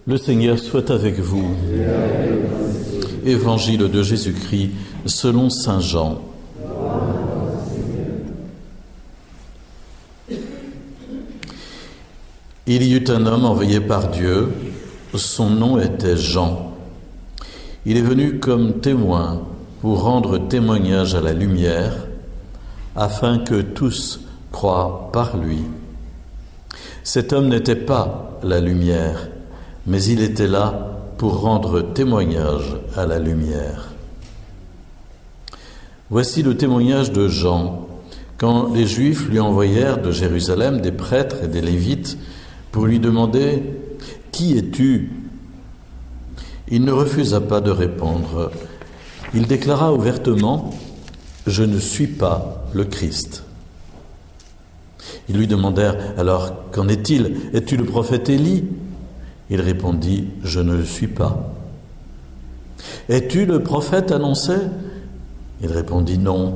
Le Seigneur soit avec vous. Évangile de Jésus-Christ selon saint Jean. Il y eut un homme envoyé par Dieu, son nom était Jean. Il est venu comme témoin pour rendre témoignage à la lumière, afin que tous croient par lui. Cet homme n'était pas la lumière, mais il était là pour rendre témoignage à la lumière. Voici le témoignage de Jean, quand les Juifs lui envoyèrent de Jérusalem des prêtres et des Lévites pour lui demander « Qui es-tu » Il ne refusa pas de répondre. Il déclara ouvertement « Je ne suis pas le Christ ». Ils lui demandèrent « Alors, qu'en est-il? Es-tu le prophète Élie ?» Il répondit « Je ne le suis pas. »« Es-tu le prophète annoncé ?» Il répondit « Non. »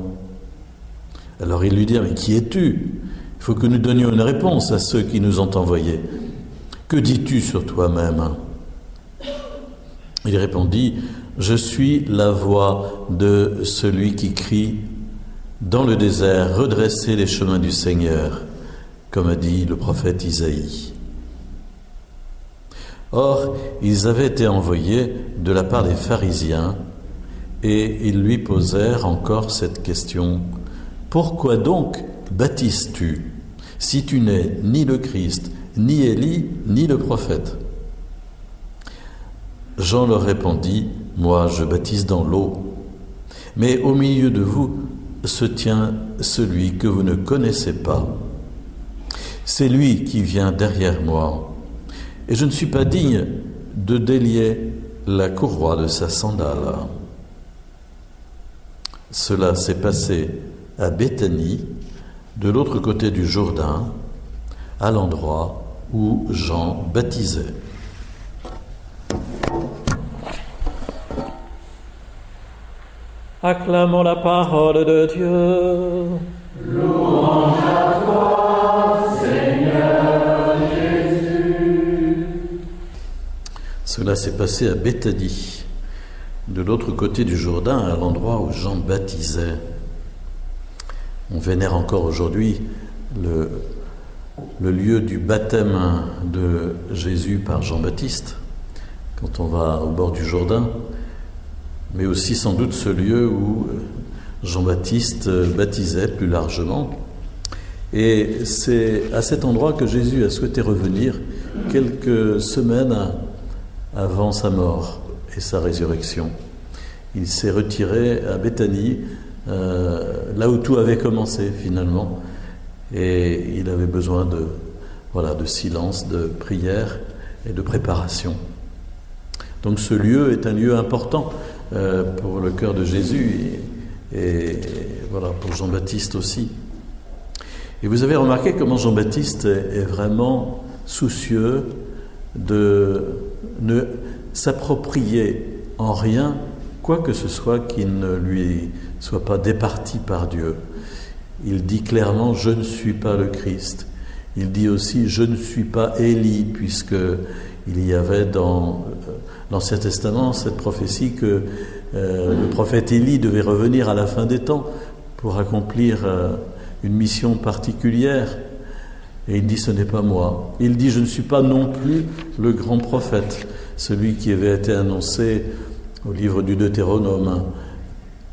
Alors ils lui dirent « Mais qui es-tu? Il faut que nous donnions une réponse à ceux qui nous ont envoyés. Que dis-tu sur toi-même » Il répondit « Je suis la voix de celui qui crie dans le désert, redressez les chemins du Seigneur, comme a dit le prophète Isaïe. » Or, ils avaient été envoyés de la part des pharisiens et ils lui posèrent encore cette question. « Pourquoi donc baptises-tu, si tu n'es ni le Christ, ni Élie, ni le prophète ?» Jean leur répondit, « Moi, je baptise dans l'eau, mais au milieu de vous se tient celui que vous ne connaissez pas. C'est lui qui vient derrière moi. Et je ne suis pas digne de délier la courroie de sa sandale. » Cela s'est passé à Béthanie, de l'autre côté du Jourdain, à l'endroit où Jean baptisait. Acclamons la parole de Dieu. Louange à toi, Seigneur Jésus. Cela s'est passé à Béthanie, de l'autre côté du Jourdain, à l'endroit où Jean baptisait. On vénère encore aujourd'hui le lieu du baptême de Jésus par Jean-Baptiste, quand on va au bord du Jourdain, mais aussi sans doute ce lieu où Jean-Baptiste baptisait plus largement. Et c'est à cet endroit que Jésus a souhaité revenir quelques semaines avant sa mort et sa résurrection. Il s'est retiré à Béthanie, là où tout avait commencé finalement, et il avait besoin de silence, de prière et de préparation. Donc ce lieu est un lieu important pour le cœur de Jésus et voilà, pour Jean-Baptiste aussi. Et vous avez remarqué comment Jean-Baptiste est vraiment soucieux de ne s'approprier en rien quoi que ce soit qui ne lui soit pas départi par Dieu. Il dit clairement « Je ne suis pas le Christ ». Il dit aussi « Je ne suis pas Élie », puisque il y avait dans l'Ancien Testament cette prophétie que le prophète Élie devait revenir à la fin des temps pour accomplir une mission particulière. Et il dit « Ce n'est pas moi ». Il dit « Je ne suis pas non plus le grand prophète », celui qui avait été annoncé au livre du Deutéronome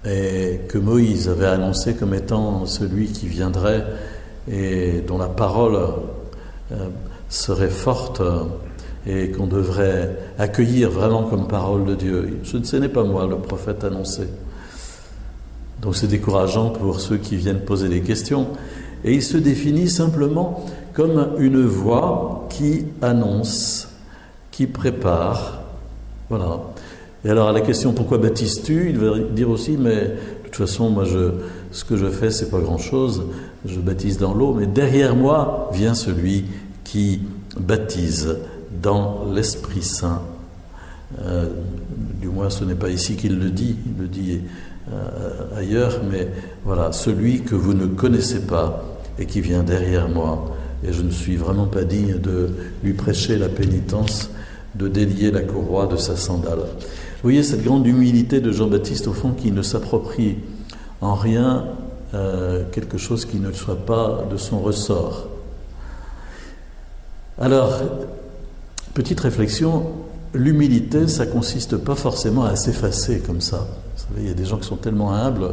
et que Moïse avait annoncé comme étant celui qui viendrait et dont la parole serait forte et qu'on devrait accueillir vraiment comme parole de Dieu. Ce n'est pas moi, le prophète annoncé. Donc c'est décourageant pour ceux qui viennent poser des questions. Et il se définit simplement comme une voix qui annonce, qui prépare. Voilà. Et alors à la question « Pourquoi baptises-tu » il va dire aussi « Mais de toute façon, moi, ce que je fais, c'est pas grand-chose. Je baptise dans l'eau, mais derrière moi vient celui qui baptise dans l'Esprit Saint. » Du moins, ce n'est pas ici qu'il le dit, il le dit ailleurs, mais voilà, celui que vous ne connaissez pas et qui vient derrière moi. Et je ne suis vraiment pas digne de lui prêcher la pénitence de délier la courroie de sa sandale. Vous voyez cette grande humilité de Jean-Baptiste, au fond, qui ne s'approprie en rien quelque chose qui ne soit pas de son ressort. Alors, petite réflexion, l'humilité, ça ne consiste pas forcément à s'effacer comme ça. Vous savez, il y a des gens qui sont tellement humbles,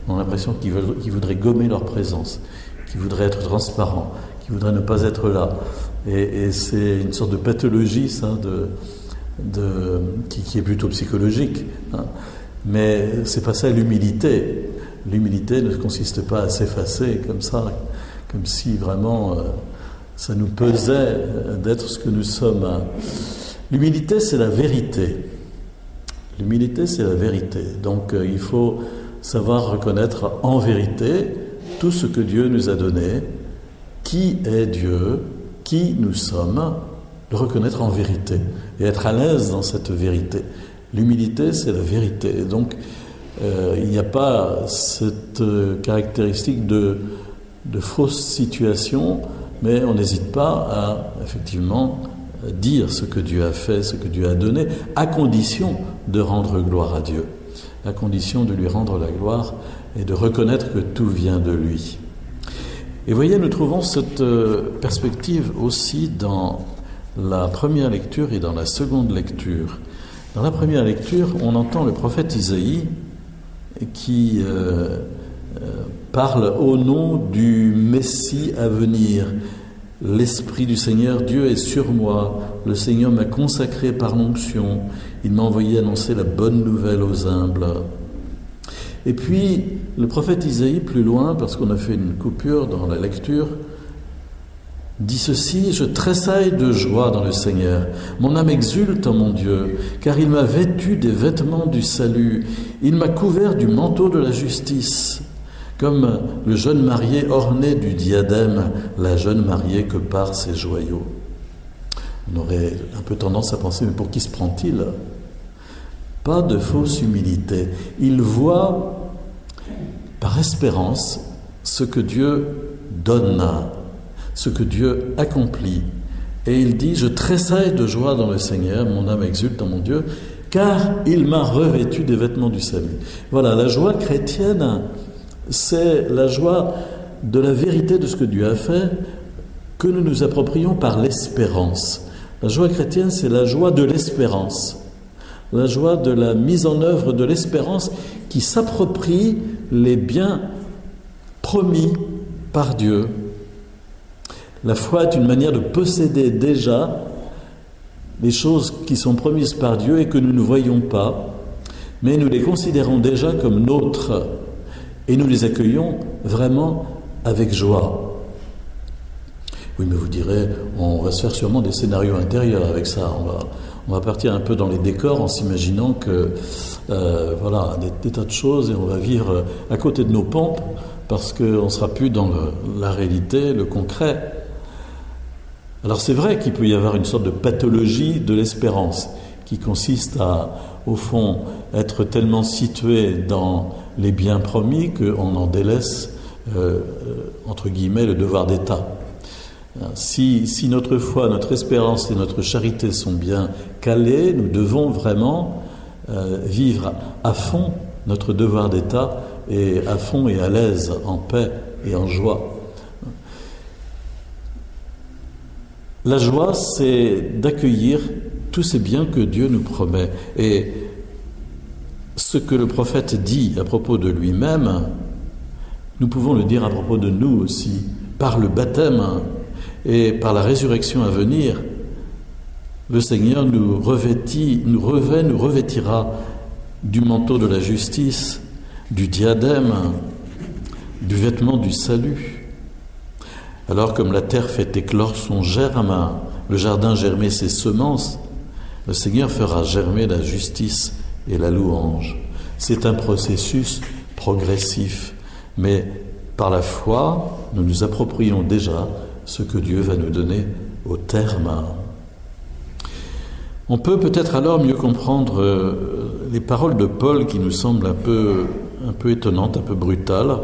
on a l'impression qu'ils voudraient gommer leur présence, qu'ils voudraient être transparents, qu'ils voudraient ne pas être là. Et c'est une sorte de pathologie, ça, qui est plutôt psychologique. Hein. Mais c'est pas ça l'humilité. L'humilité ne consiste pas à s'effacer comme ça, comme si vraiment ça nous pesait d'être ce que nous sommes. L'humilité, c'est la vérité. L'humilité, c'est la vérité. Donc il faut savoir reconnaître en vérité tout ce que Dieu nous a donné, qui est Dieu, qui nous sommes, le reconnaître en vérité et être à l'aise dans cette vérité. L'humilité, c'est la vérité. Et donc, il n'y a pas cette caractéristique de fausse situation, mais on n'hésite pas à, effectivement, dire ce que Dieu a fait, ce que Dieu a donné, à condition de rendre gloire à Dieu, à condition de lui rendre la gloire et de reconnaître que tout vient de lui. Et voyez, nous trouvons cette perspective aussi dans la première lecture et dans la seconde lecture. Dans la première lecture, on entend le prophète Isaïe qui parle au nom du Messie à venir. L'Esprit du Seigneur Dieu est sur moi. Le Seigneur m'a consacré par l'onction. Il m'a envoyé annoncer la bonne nouvelle aux humbles. Et puis, le prophète Isaïe, plus loin, parce qu'on a fait une coupure dans la lecture, dit ceci: « Je tressaille de joie dans le Seigneur. Mon âme exulte en mon Dieu, car il m'a vêtu des vêtements du salut. Il m'a couvert du manteau de la justice. Comme le jeune marié orné du diadème, la jeune mariée que par ses joyaux. » On aurait un peu tendance à penser, mais pour qui se prend-il ? Pas de fausse humilité. Il voit par espérance ce que Dieu donne, ce que Dieu accomplit. Et il dit: « Je tressaille de joie dans le Seigneur, mon âme exulte en mon Dieu, car il m'a revêtu des vêtements du salut. » Voilà, la joie chrétienne, c'est la joie de la vérité de ce que Dieu a fait, que nous nous approprions par l'espérance. La joie chrétienne, c'est la joie de l'espérance, la joie de la mise en œuvre de l'espérance qui s'approprie les biens promis par Dieu. La foi est une manière de posséder déjà les choses qui sont promises par Dieu et que nous ne voyons pas, mais nous les considérons déjà comme nôtres. Et nous les accueillons vraiment avec joie. Oui, mais vous direz, on va se faire sûrement des scénarios intérieurs avec ça. On va partir un peu dans les décors en s'imaginant que, voilà, des tas de choses, et on va vivre à côté de nos pompes parce qu'on ne sera plus dans la réalité, le concret. Alors c'est vrai qu'il peut y avoir une sorte de pathologie de l'espérance qui consiste à, au fond, être tellement situé dans les biens promis qu'on en délaisse, entre guillemets, le devoir d'État. Si notre foi, notre espérance et notre charité sont bien calées, nous devons vraiment vivre à fond notre devoir d'État, et à fond et à l'aise, en paix et en joie. La joie, c'est d'accueillir tous ces biens que Dieu nous promet. Et ce que le prophète dit à propos de lui-même, nous pouvons le dire à propos de nous aussi, par le baptême et par la résurrection à venir. Le Seigneur nous revêtira du manteau de la justice, du diadème, du vêtement du salut. Alors, comme la terre fait éclore son germe, le jardin germer ses semences, le Seigneur fera germer la justice et la louange. C'est un processus progressif, mais par la foi, nous nous approprions déjà ce que Dieu va nous donner au terme. On peut peut-être alors mieux comprendre les paroles de Paul qui nous semblent un peu étonnantes, un peu brutales,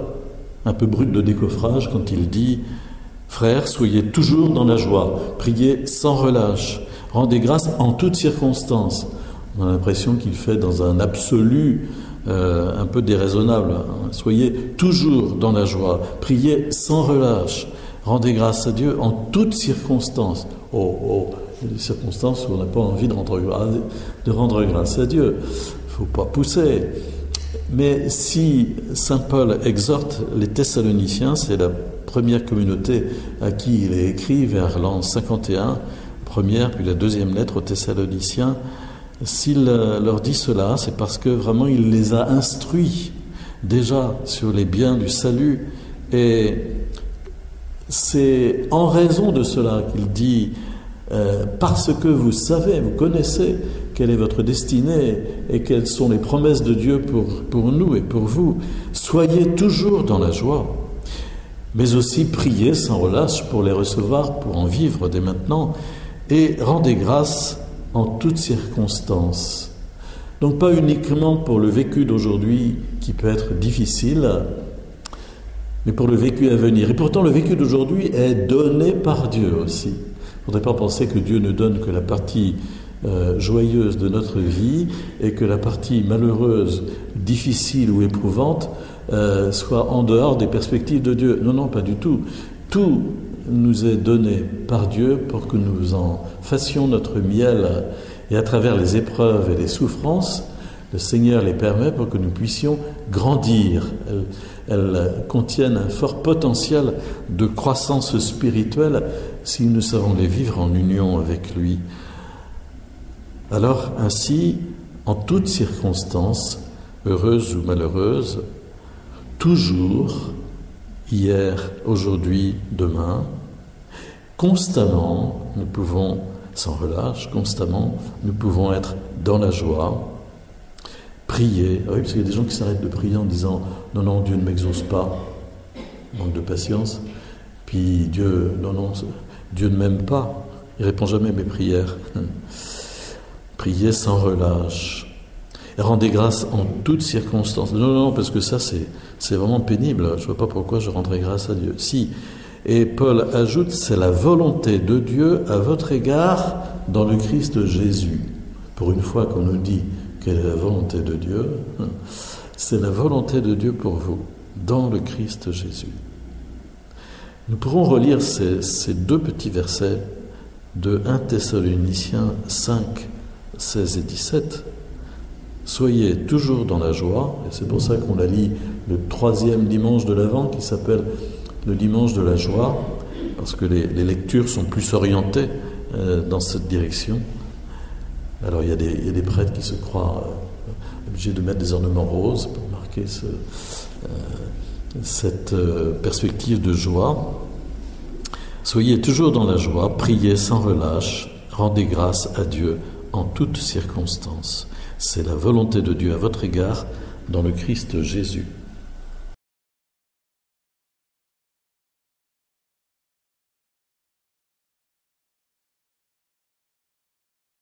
un peu brutes de décoffrage quand il dit: « Frères, soyez toujours dans la joie, priez sans relâche, Rendez grâce en toutes circonstances. On a l'impression qu'il fait dans un absolu un peu déraisonnable. Soyez toujours dans la joie, priez sans relâche, rendez grâce à Dieu en toutes circonstances. Il y a des circonstances où on n'a pas envie de rendre grâce à Dieu. Il ne faut pas pousser. Mais si saint Paul exhorte les Thessaloniciens, c'est la première communauté à qui il est écrit vers l'an 51, première puis la deuxième lettre aux Thessaloniciens, s'il leur dit cela, c'est parce que vraiment il les a instruits déjà sur les biens du salut, et c'est en raison de cela qu'il dit parce que vous savez, vous connaissez quelle est votre destinée et quelles sont les promesses de Dieu pour nous et pour vous, soyez toujours dans la joie, mais aussi priez sans relâche pour les recevoir, pour en vivre dès maintenant, et rendez grâce en toutes circonstances. Donc pas uniquement pour le vécu d'aujourd'hui qui peut être difficile, mais pour le vécu à venir. Et pourtant le vécu d'aujourd'hui est donné par Dieu aussi. Il ne faudrait pas penser que Dieu ne donne que la partie joyeuse de notre vie et que la partie malheureuse, difficile ou éprouvante soit en dehors des perspectives de Dieu. Non, non, pas du tout. Tout nous est donné par Dieu pour que nous en fassions notre miel, et à travers les épreuves et les souffrances, le Seigneur les permet pour que nous puissions grandir. Elles contiennent un fort potentiel de croissance spirituelle si nous savons les vivre en union avec lui. Alors ainsi, en toutes circonstances, heureuses ou malheureuses, toujours, hier, aujourd'hui, demain, constamment, nous pouvons, sans relâche, constamment, nous pouvons être dans la joie, prier. Oui, parce qu'il y a des gens qui s'arrêtent de prier en disant « Non, non, Dieu ne m'exauce pas », manque de patience. Puis Dieu, non, non, Dieu ne m'aime pas, il ne répond jamais à mes prières. Priez sans relâche. Et rendez grâce en toutes circonstances. Non, non, parce que ça, c'est vraiment pénible. Je ne vois pas pourquoi je rendrai grâce à Dieu. Si. Et Paul ajoute, c'est la volonté de Dieu à votre égard dans le Christ Jésus. Pour une fois qu'on nous dit quelle est la volonté de Dieu, c'est la volonté de Dieu pour vous, dans le Christ Jésus. Nous pourrons relire ces deux petits versets de 1 Thessaloniciens 5, 16 et 17. Soyez toujours dans la joie, et c'est pour ça qu'on la lit le 3e dimanche de l'Avent, qui s'appelle le dimanche de la joie, parce que les lectures sont plus orientées dans cette direction. Alors il y a des prêtres qui se croient obligés de mettre des ornements roses pour marquer cette perspective de joie. Soyez toujours dans la joie, priez sans relâche, rendez grâce à Dieu en toutes circonstances. C'est la volonté de Dieu à votre égard dans le Christ Jésus.